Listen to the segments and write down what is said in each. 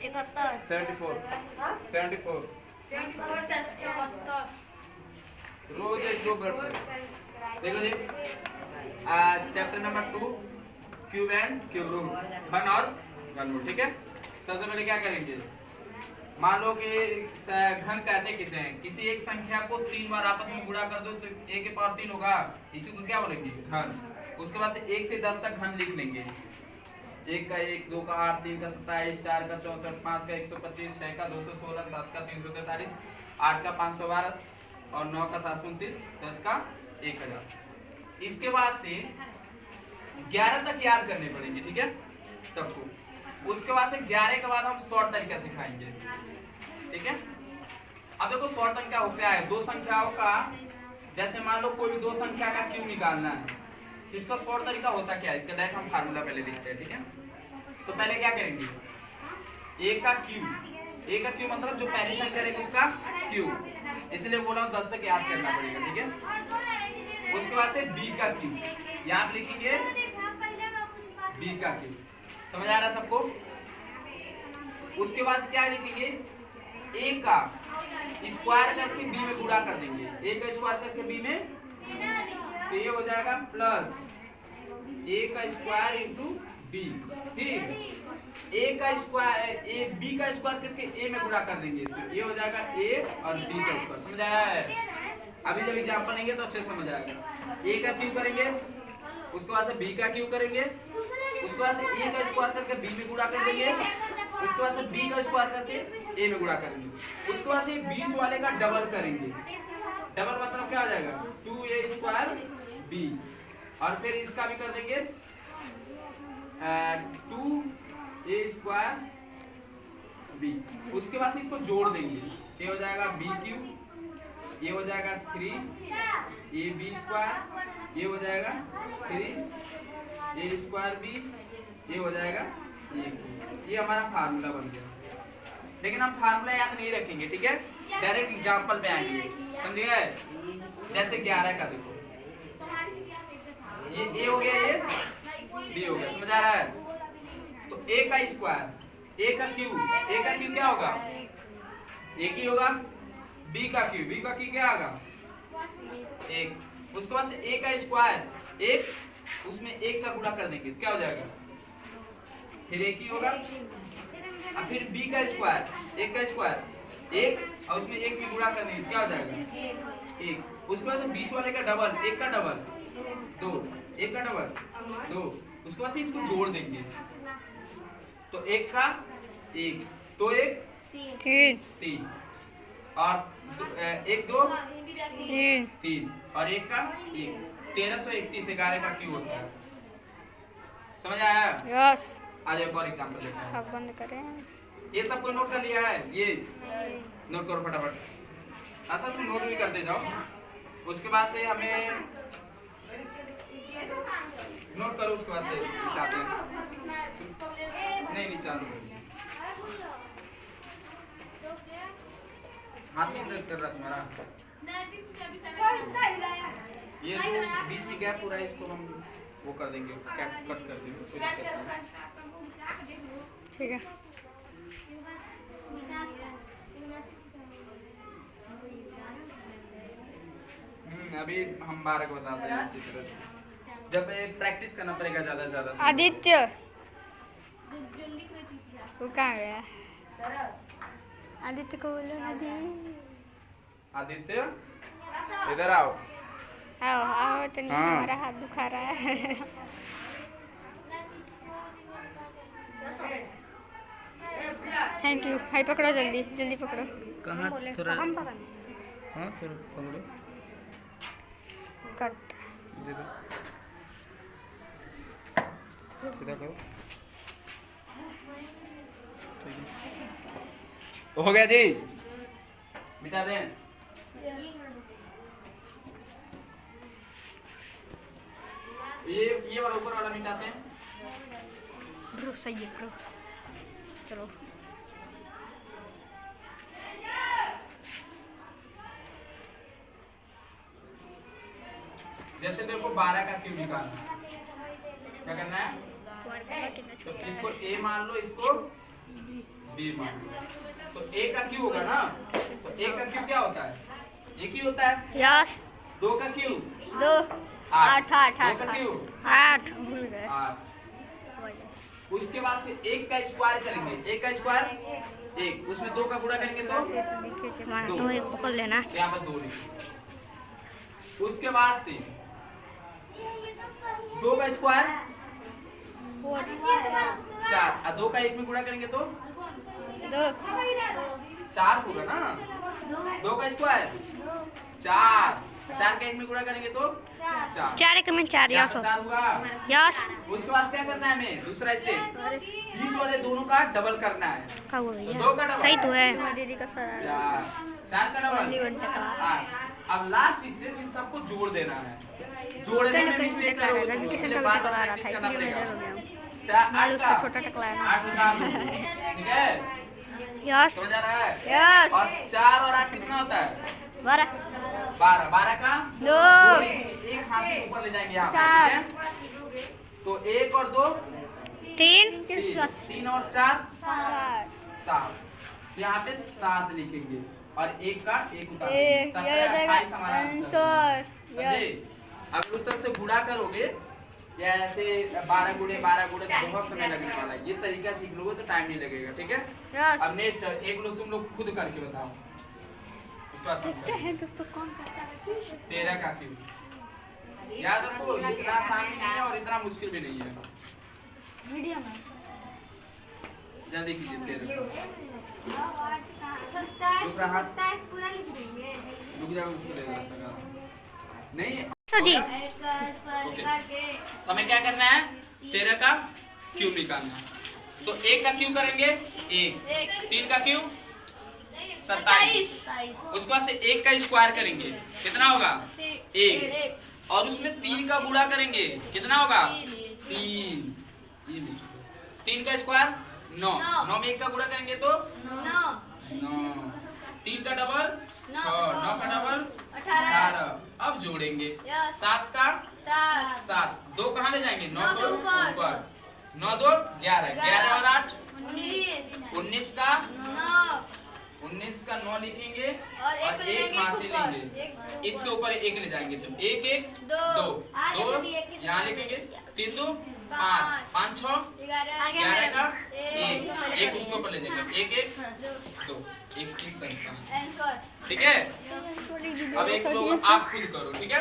74 74 रोज एक दो गड़बड़। देखो जी, chapter number 2 cube and cube root, घन और घन रूट। ठीक है, सबसे पहले क्या करेंगे, मान लो कि घन कहते किसे हैं, किसी एक संख्या को 3 बार आपस में गुणा कर दो तो a के पावर 3 होगा, इसी को क्या बोलेंगे, घन। उसके बाद से 1 से 10 तक घन लिख लेंगे। 1 का 1, 2 का 8, 3 का 27, 4 का 64, 5 का 125, 6 का 216, 7 का 343, 8 का 512 और 9 का 729, 10 का 1000। इसके बाद से 11 तक याद करने पड़ेंगे। ठीक है सबको। उसके बाद से 11 के बाद हम शॉर्ट तरीका सिखाएंगे। ठीक है, अब देखो शॉर्ट तरीका हो क्या है, दो संख्याओं का, जैसे मान लो कोई भी दो संख्या का क्यूब निकालना है तो इसका शॉर्ट तरीका होता क्या है, इसका डायरेक्ट हम फार्मूला पहले लिखते हैं। ठीक है, तो पहले क्या करेंगे, a का क्यूब मतलब जो पहली संख्या रहेगी उसका क्यूब, इसलिए बोला हूं 10 तक याद करना पड़ेगा। ठीक है, उसके बाद से b का क्यूब, यहाँ पे लिखेंगे b का क्यूब, समझ आ रहा है सबको। उसके बाद क्या लिखेंगे, a का स्क्वायर करके b में गुणा कर देंगे, a का स्क्वायर करके b में, तो ये हो जाएगा प्लस a का स्क्वायर इंटू b। ठीक, a का स्क्वायर b का स्क्वायर करके a में गुणा कर देंगे, तो ये हो जाएगा a और b का स्क्वायर। समझ आया है, अभी जब एग्जांपल लेंगे तो अच्छे समझ आएगा। a का क्यूब करेंगे, उसके बाद से b का क्यूब करेंगे, उसके बाद से a का स्क्वायर करके b में गुणा कर देंगे, उसके बाद से b का स्क्वायर करके a में गुणा करेंगे, उसके बाद से बीच वाले का डबल करेंगे। डबल मतलब क्या हो जाएगा, 2a स्क्वायर b, और फिर इसका भी कर देंगे 2a स्क्वायर b। उसके बाद से इसको जोड़ देंगे, ये हो जाएगा b क्यूब, ये हो जाएगा 3ab स्क्वायर, ये हो जाएगा 3a स्क्वायर b, ये हो जाएगा ये हमारा फार्मूला बन गया। लेकिन हम फार्मूला याद नहीं रखेंगे। ठीक है, डायरेक्ट एग्जांपल पे आएंगे, समझ गए। जैसे 11 का देखो, ये a हो गया, ये b हो गया, समझ आ रहा है। तो a का स्क्वायर, a का क्यूब क्या होगा, एक ही होगा। b का क्यूब क्या होगा, 1। उसके बाद से a का स्क्वायर 1, उसमें 1 का गुणा कर देंगे, क्या हो जाएगा, फिर 1 ही होगा। अब फिर b का स्क्वायर, 1 का स्क्वायर 1, और उसमें 1 भी गुणा कर देंगे, क्या हो जाएगा 1। उसके बाद बीच वाले का डबल, 1 का डबल 2, 1 का डबल 2, उसके बाद से इसको जोड़ देंगे, तो 1 का 1, तो 1 3, और 1 2 3, और 1 का 1, 1331 11 का क्यूब होता है। समझ आया? यस। आज एक और एग्जांपल लेते हैं। अब बंद करें। ये सबको नोट कर लिया है, ये नोट करो फटाफट। ऐसा तुम नोट भी करते जाओ। उसके बाद से हमें नोट करो, उसके बाद से चाहते हैं नहीं चालू हाथ नहीं दर्द कर रहा तुम्हारा, ये जो बीच में गैप हो रहा है इसको हम वो कर देंगे, कट कर देंगे। ठीक है, अभी हम 12 को बताते हैं इसी तरह से। जब प्रैक्टिस करना पड़ेगा ज्यादा से ज्यादा। आदित्य वो कहाँ गया, आदित्य को बोलो ना दी। आदित्य इधर आओ। आओ आओ, तो नहीं हमारा हाथ दुखा रहा है। Thank you. हाई पकड़ो, जल्दी जल्दी पकड़ो। कहाँ थोड़ा, हम पकड़, हाँ थोड़ा पकड़ो, कट सीधा करो। हो गया जी, मिटा दें। ये वाला ऊपर वाला मिटाते हैं। ब्रो सही है ब्रो, चलो। जैसे देखो 12 का क्यूब निकालना, क्या करना है, तो इसको a मान लो, इसको b बी मान लो। तो ए का क्यू होगा ना, तो ए का क्यू क्या होता है, एक ही होता है। यस। 2 का क्यू 2 8, 8 2 का क्यू 8 भूल गए। 8। उसके बाद से 1 का स्क्वायर करेंगे, 1 का स्क्वायर 1, उसमें 2 का गुणा करेंगे तो तो एक पकड़ लेना। यहाँ पर 2 लिखेंगे। उसके बाद से 2 का स्क्वायर 4, और 2 का 1 में गुणा करेंगे तो 4 होगा ना। 2 का स्क्वायर 4, 4 का 1 में गुणा करेंगे तो 4, 4 1 में 4 यहाँ यस पर 4 हुआ। यस। उसके बाद क्या करना है हमें, दूसरा स्टेप बीच वाले दोनों का डबल करना है। का हुआ तो भैया? 2 का डबल सही तो है। दीदी का 4 का डबल 8। अब लास्ट स्टेप इन सबको जोड़ देना है। जोड़ने में मिस्टेक करोगे तो इसलिए बात बात प्रैक्टिस करना पड़ेगा। 4 8 का छोटा टकला है 8 का ठीक है, यस समझ आ रहा है। यस। और 4 और 8 कितना होता है, 12 12 का 2 एक हाथ से ऊपर ले जाएंगे यहाँ 4 पे, ठीक है। तो 1 और 2 3 3 और 4 7, तो यहाँ पे 7 लिखेंगे और 1 का 1 उतार देंगे। 17 28 हमारा आंसर, समझे। अगर उस तरह से गुणा करोगे या ऐसे 12 गुणे बहुत समय लगने वाला है। ये तरीका सीख लोगे तो टाइम नहीं लगेगा, ठीक है। अब नेक्स्ट एक लोग तुम लोग खुद करके बताओ। देखते हैं दोस्तों कौन करता है। 13 का क्यूब याद रखो, इतना आसान भी नहीं है और इतना मुश्किल भी नहीं है। मीडियम है। जल्दी कीजिए। 13 27 पूरा लिख देंगे। रुक जाओ, उसको दे दो सगा नहीं जी ओके। तो हमें क्या करना है, 13 का क्यूब निकालना है। तो 1 का क्यूब करेंगे 1, 3 का क्यूब 27, उसके बाद से 1 का स्क्वायर करेंगे, कितना होगा 1, और उसमें 3 का गुणा करेंगे, कितना होगा 3, 3 का स्क्वायर 9, 9 में 1 का गुणा करेंगे तो 9, 3 का डबल 6, 9 का डबल 18। अब जोड़ेंगे 7 का 7, 2 कहाँ ले जाएंगे 9 को ऊपर, 9 2 11, 11 और 8 19 का 9 लिखेंगे और 1 वहाँ से लेंगे, इसके ऊपर 1 ले जाएंगे तो 1 1 2 यहाँ लिखेंगे, 3 2 5 5 6 11 का 1 उसके ऊपर ले जाएंगे, 1 1 2 21 ठीक है। अब एक लोग आप खुद करो, ठीक है।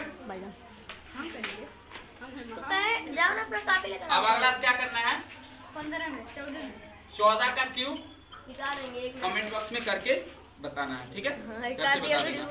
जाओ ना अपना कॉपी लेकर। अब अगला क्या करना है, 14 का क्यूब निकालेंगे। कमेंट बॉक्स में करके बताना है, ठीक है। हाँ, कैसे बता देना।